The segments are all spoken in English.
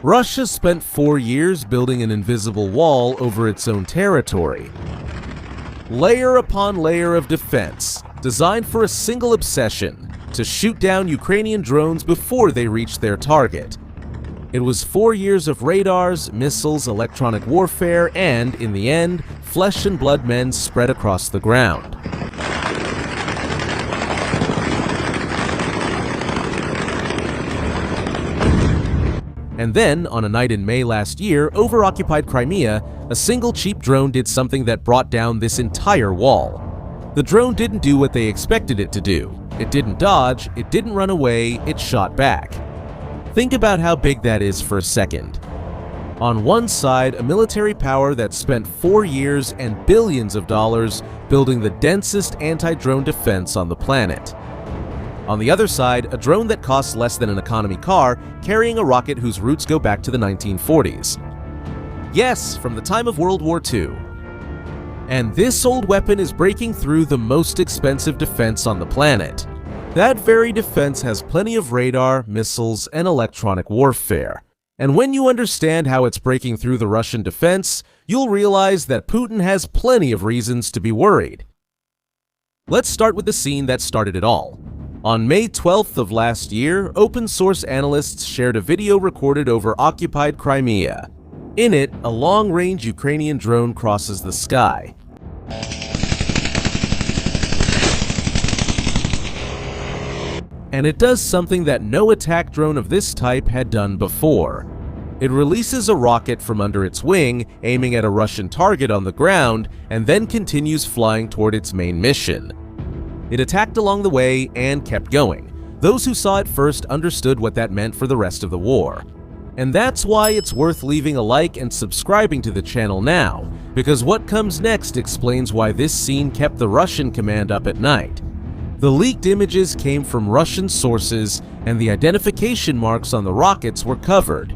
Russia spent 4 years building an invisible wall over its own territory. Layer upon layer of defense, designed for a single obsession: to shoot down Ukrainian drones before they reached their target. It was 4 years of radars, missiles, electronic warfare, and, in the end, flesh and blood men spread across the ground. And then, on a night in May last year, over occupied Crimea, a single cheap drone did something that brought down this entire wall. The drone didn't do what they expected it to do. It didn't dodge, it didn't run away, it shot back. Think about how big that is for a second. On one side, a military power that spent 4 years and billions of dollars building the densest anti-drone defense on the planet. On the other side, a drone that costs less than an economy car, carrying a rocket whose roots go back to the 1940s. Yes, from the time of World War II. And this old weapon is breaking through the most expensive defense on the planet. That very defense has plenty of radar, missiles, and electronic warfare. And when you understand how it's breaking through the Russian defense, you'll realize that Putin has plenty of reasons to be worried. Let's start with the scene that started it all. On May 12th of last year, open-source analysts shared a video recorded over occupied Crimea. In it, a long-range Ukrainian drone crosses the sky. And it does something that no attack drone of this type had done before. It releases a rocket from under its wing, aiming at a Russian target on the ground, and then continues flying toward its main mission. It attacked along the way and kept going. Those who saw it first understood what that meant for the rest of the war. And that's why it's worth leaving a like and subscribing to the channel now, because what comes next explains why this scene kept the Russian command up at night. The leaked images came from Russian sources, and the identification marks on the rockets were covered.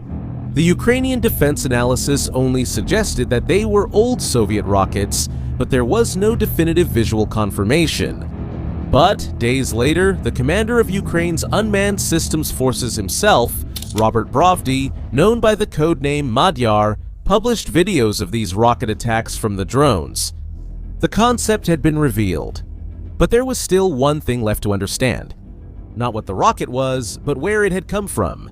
The Ukrainian defense analysis only suggested that they were old Soviet rockets, but there was no definitive visual confirmation. But days later, the commander of Ukraine's Unmanned Systems Forces himself, Robert Brovdy, known by the codename Madyar, published videos of these rocket attacks from the drones. The concept had been revealed, but there was still one thing left to understand. Not what the rocket was, but where it had come from.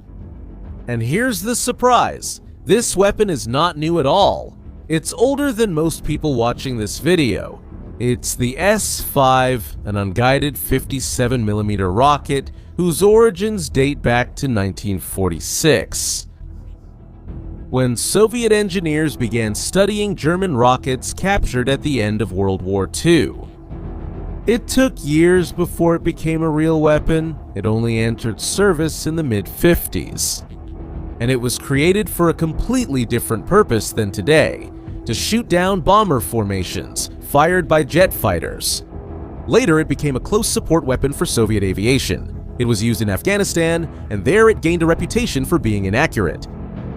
And here's the surprise. This weapon is not new at all. It's older than most people watching this video. It's the S-5, an unguided 57mm rocket whose origins date back to 1946, when Soviet engineers began studying German rockets captured at the end of World War II. It took years before it became a real weapon. It only entered service in the mid-50s. And it was created for a completely different purpose than today: to shoot down bomber formations fired by jet fighters. Later, it became a close support weapon for Soviet aviation. It was used in Afghanistan, and there it gained a reputation for being inaccurate.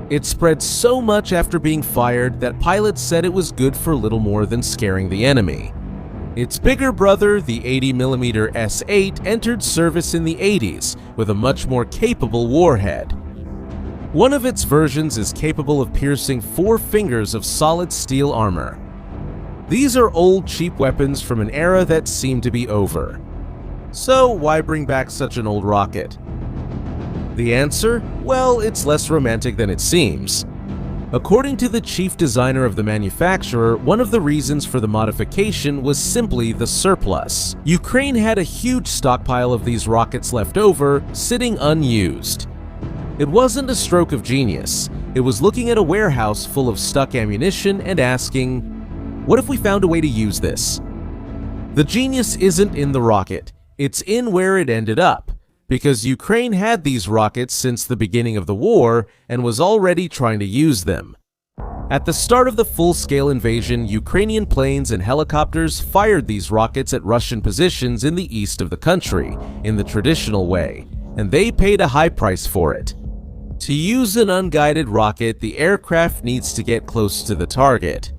It spread so much after being fired that pilots said it was good for little more than scaring the enemy. Its bigger brother, the 80mm S-8, entered service in the 80s with a much more capable warhead. One of its versions is capable of piercing 4 fingers of solid steel armor. These are old, cheap weapons from an era that seemed to be over. So why bring back such an old rocket? The answer? Well, it's less romantic than it seems. According to the chief designer of the manufacturer, one of the reasons for the modification was simply the surplus. Ukraine had a huge stockpile of these rockets left over, sitting unused. It wasn't a stroke of genius. It was looking at a warehouse full of stuck ammunition and asking, what if we found a way to use this? The genius isn't in the rocket. It's in where it ended up, because Ukraine had these rockets since the beginning of the war and was already trying to use them. At the start of the full-scale invasion, Ukrainian planes and helicopters fired these rockets at Russian positions in the east of the country, in the traditional way, and they paid a high price for it. To use an unguided rocket, the aircraft needs to get close to the target.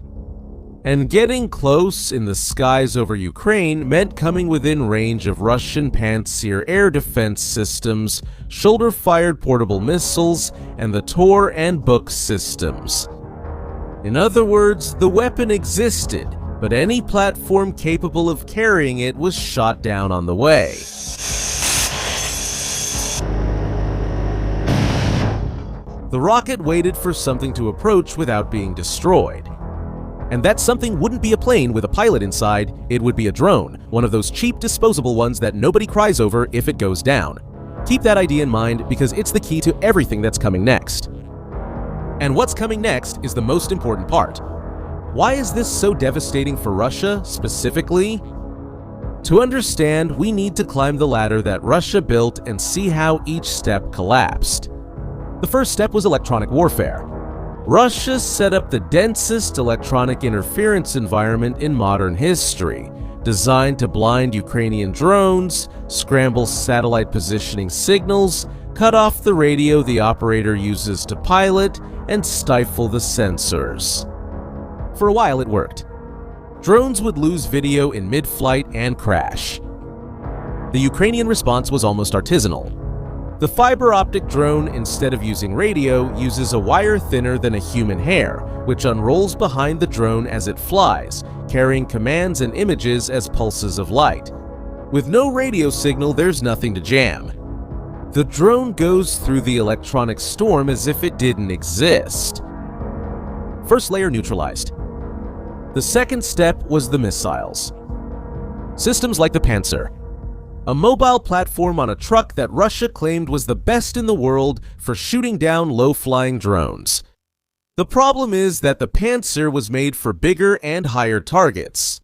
And getting close in the skies over Ukraine meant coming within range of Russian Pantsir air defense systems, shoulder-fired portable missiles, and the Tor and Buk systems. In other words, the weapon existed, but any platform capable of carrying it was shot down on the way. The rocket waited for something to approach without being destroyed. And that something wouldn't be a plane with a pilot inside, it would be a drone, one of those cheap disposable ones that nobody cries over if it goes down. Keep that idea in mind because it's the key to everything that's coming next. And what's coming next is the most important part. Why is this so devastating for Russia, specifically? To understand, we need to climb the ladder that Russia built and see how each step collapsed. The first step was electronic warfare. Russia set up the densest electronic interference environment in modern history, designed to blind Ukrainian drones, scramble satellite positioning signals, cut off the radio the operator uses to pilot, and stifle the sensors. For a while it worked. Drones would lose video in mid-flight and crash. The Ukrainian response was almost artisanal. The fiber optic drone, instead of using radio, uses a wire thinner than a human hair, which unrolls behind the drone as it flies, carrying commands and images as pulses of light. With no radio signal, there's nothing to jam. The drone goes through the electronic storm as if it didn't exist. First layer neutralized. The second step was the missiles. Systems like the Pantsir, a mobile platform on a truck that Russia claimed was the best in the world for shooting down low-flying drones. The problem is that the Pantsir was made for bigger and higher targets.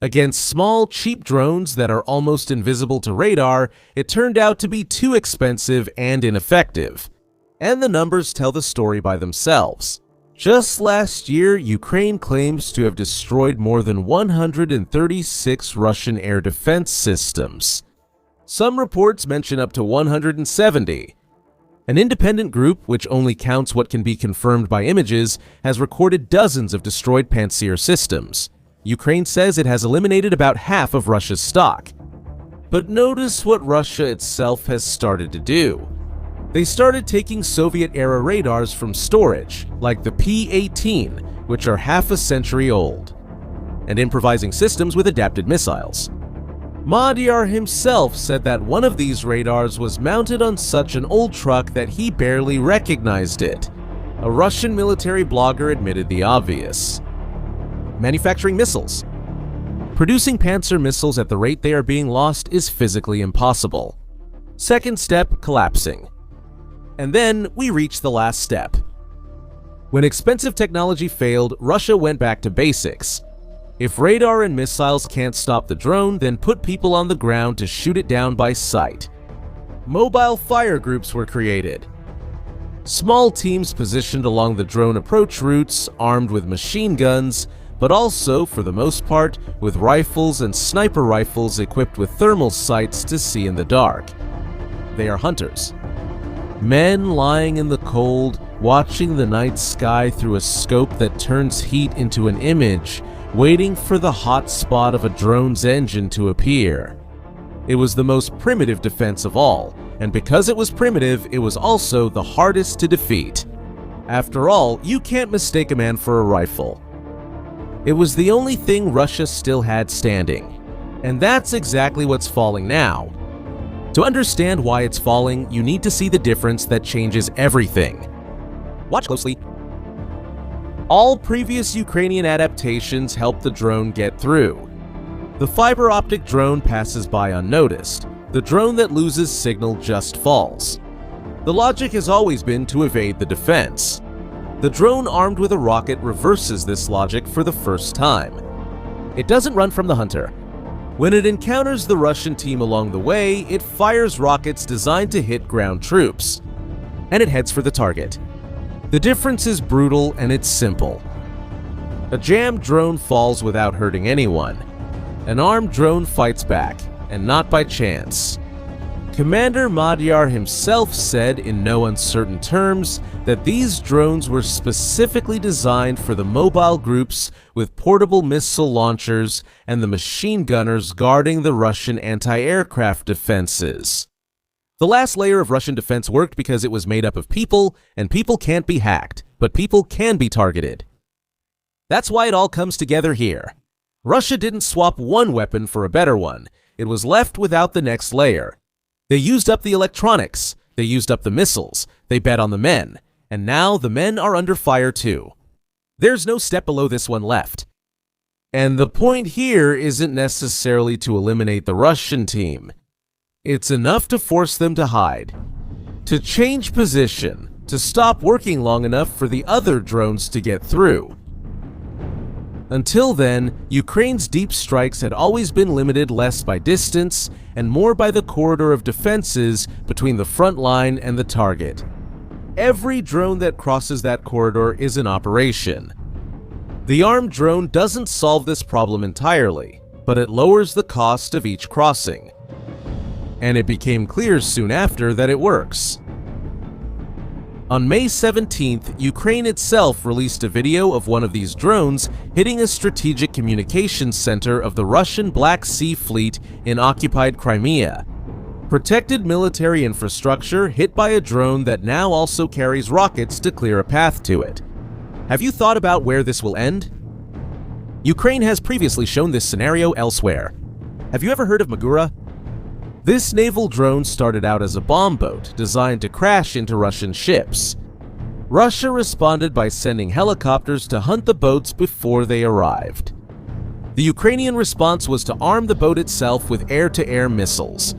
Against small, cheap drones that are almost invisible to radar, it turned out to be too expensive and ineffective. And the numbers tell the story by themselves. Just last year, Ukraine claims to have destroyed more than 136 Russian air defense systems. Some reports mention up to 170. An independent group, which only counts what can be confirmed by images, has recorded dozens of destroyed Pantsir systems. Ukraine says it has eliminated about half of Russia's stock. But notice what Russia itself has started to do. They started taking Soviet-era radars from storage, like the P-18, which are half a century old, and improvising systems with adapted missiles. Madyar himself said that one of these radars was mounted on such an old truck that he barely recognized it. A Russian military blogger admitted the obvious. Manufacturing missiles. Producing Pantsir missiles at the rate they are being lost is physically impossible. Second step, collapsing. And then we reach the last step. When expensive technology failed, Russia went back to basics. If radar and missiles can't stop the drone, then put people on the ground to shoot it down by sight. Mobile fire groups were created. Small teams positioned along the drone approach routes, armed with machine guns, but also, for the most part, with rifles and sniper rifles equipped with thermal sights to see in the dark. They are hunters. Men lying in the cold, watching the night sky through a scope that turns heat into an image, waiting for the hot spot of a drone's engine to appear. It was the most primitive defense of all, and because it was primitive, it was also the hardest to defeat. After all, you can't mistake a man for a rifle. It was the only thing Russia still had standing. And that's exactly what's falling now. To understand why it's falling, you need to see the difference that changes everything. Watch closely. All previous Ukrainian adaptations helped the drone get through. The fiber optic drone passes by unnoticed. The drone that loses signal just falls. The logic has always been to evade the defense. The drone armed with a rocket reverses this logic for the first time. It doesn't run from the hunter. When it encounters the Russian team along the way, it fires rockets designed to hit ground troops. And it heads for the target. The difference is brutal and it's simple. A jammed drone falls without hurting anyone. An armed drone fights back, and not by chance. Commander Madyar himself said in no uncertain terms that these drones were specifically designed for the mobile groups with portable missile launchers and the machine gunners guarding the Russian anti-aircraft defenses. The last layer of Russian defense worked because it was made up of people, and people can't be hacked, but people can be targeted. That's why it all comes together here. Russia didn't swap one weapon for a better one. It was left without the next layer. They used up the electronics, they used up the missiles, they bet on the men, and now the men are under fire too. There's no step below this one left. And the point here isn't necessarily to eliminate the Russian team. It's enough to force them to hide, to change position, to stop working long enough for the other drones to get through. Until then, Ukraine's deep strikes had always been limited less by distance and more by the corridor of defenses between the front line and the target. Every drone that crosses that corridor is an operation. The armed drone doesn't solve this problem entirely, but it lowers the cost of each crossing. And it became clear soon after that it works. On May 17th, Ukraine itself released a video of one of these drones hitting a strategic communications center of the Russian Black Sea Fleet in occupied Crimea. Protected military infrastructure hit by a drone that now also carries rockets to clear a path to it. Have you thought about where this will end? Ukraine has previously shown this scenario elsewhere. Have you ever heard of Magura? This naval drone started out as a bomb boat designed to crash into Russian ships. Russia responded by sending helicopters to hunt the boats before they arrived. The Ukrainian response was to arm the boat itself with air-to-air missiles.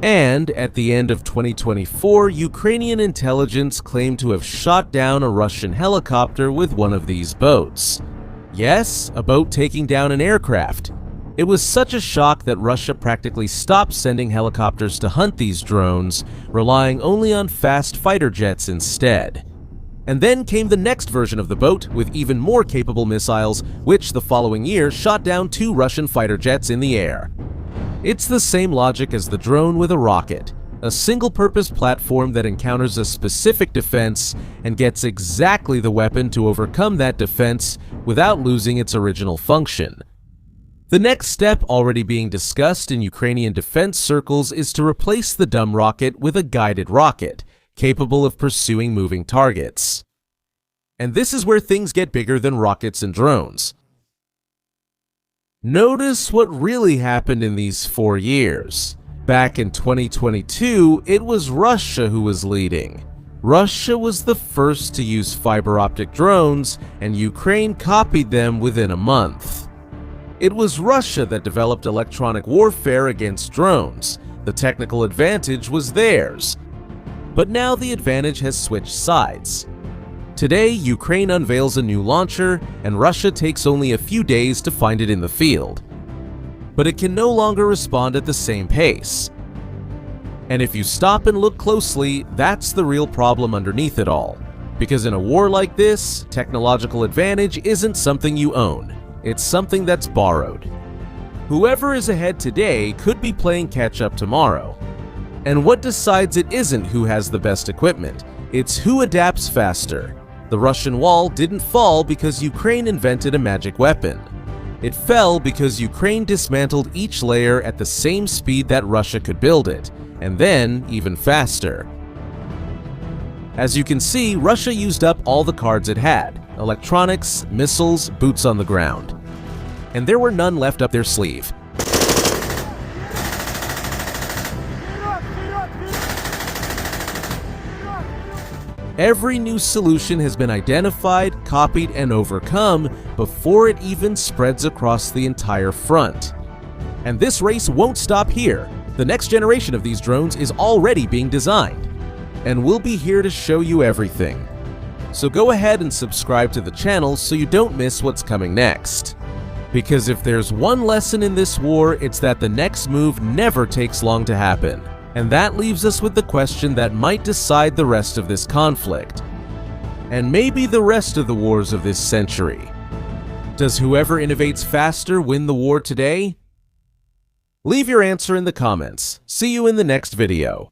And at the end of 2024, Ukrainian intelligence claimed to have shot down a Russian helicopter with one of these boats. Yes, a boat taking down an aircraft. It was such a shock that Russia practically stopped sending helicopters to hunt these drones, relying only on fast fighter jets instead. And then came the next version of the boat with even more capable missiles, which the following year shot down 2 Russian fighter jets in the air. It's the same logic as the drone with a rocket, a single-purpose platform that encounters a specific defense and gets exactly the weapon to overcome that defense without losing its original function. The next step already being discussed in Ukrainian defense circles is to replace the dumb rocket with a guided rocket, capable of pursuing moving targets. And this is where things get bigger than rockets and drones. Notice what really happened in these 4 years. Back in 2022, it was Russia who was leading. Russia was the first to use fiber optic drones, and Ukraine copied them within a month. It was Russia that developed electronic warfare against drones. The technical advantage was theirs. But now the advantage has switched sides. Today, Ukraine unveils a new launcher, and Russia takes only a few days to find it in the field. But it can no longer respond at the same pace. And if you stop and look closely, that's the real problem underneath it all. Because in a war like this, technological advantage isn't something you own. It's something that's borrowed. Whoever is ahead today could be playing catch-up tomorrow. And what decides it isn't who has the best equipment, it's who adapts faster. The Russian wall didn't fall because Ukraine invented a magic weapon. It fell because Ukraine dismantled each layer at the same speed that Russia could build it, and then even faster. As you can see, Russia used up all the cards it had: electronics, missiles, boots on the ground. And there were none left up their sleeve. Every new solution has been identified, copied, and overcome before it even spreads across the entire front. And this race won't stop here. The next generation of these drones is already being designed. And we'll be here to show you everything. So go ahead and subscribe to the channel so you don't miss what's coming next. Because if there's one lesson in this war, it's that the next move never takes long to happen. And that leaves us with the question that might decide the rest of this conflict. And maybe the rest of the wars of this century. Does whoever innovates faster win the war today? Leave your answer in the comments. See you in the next video.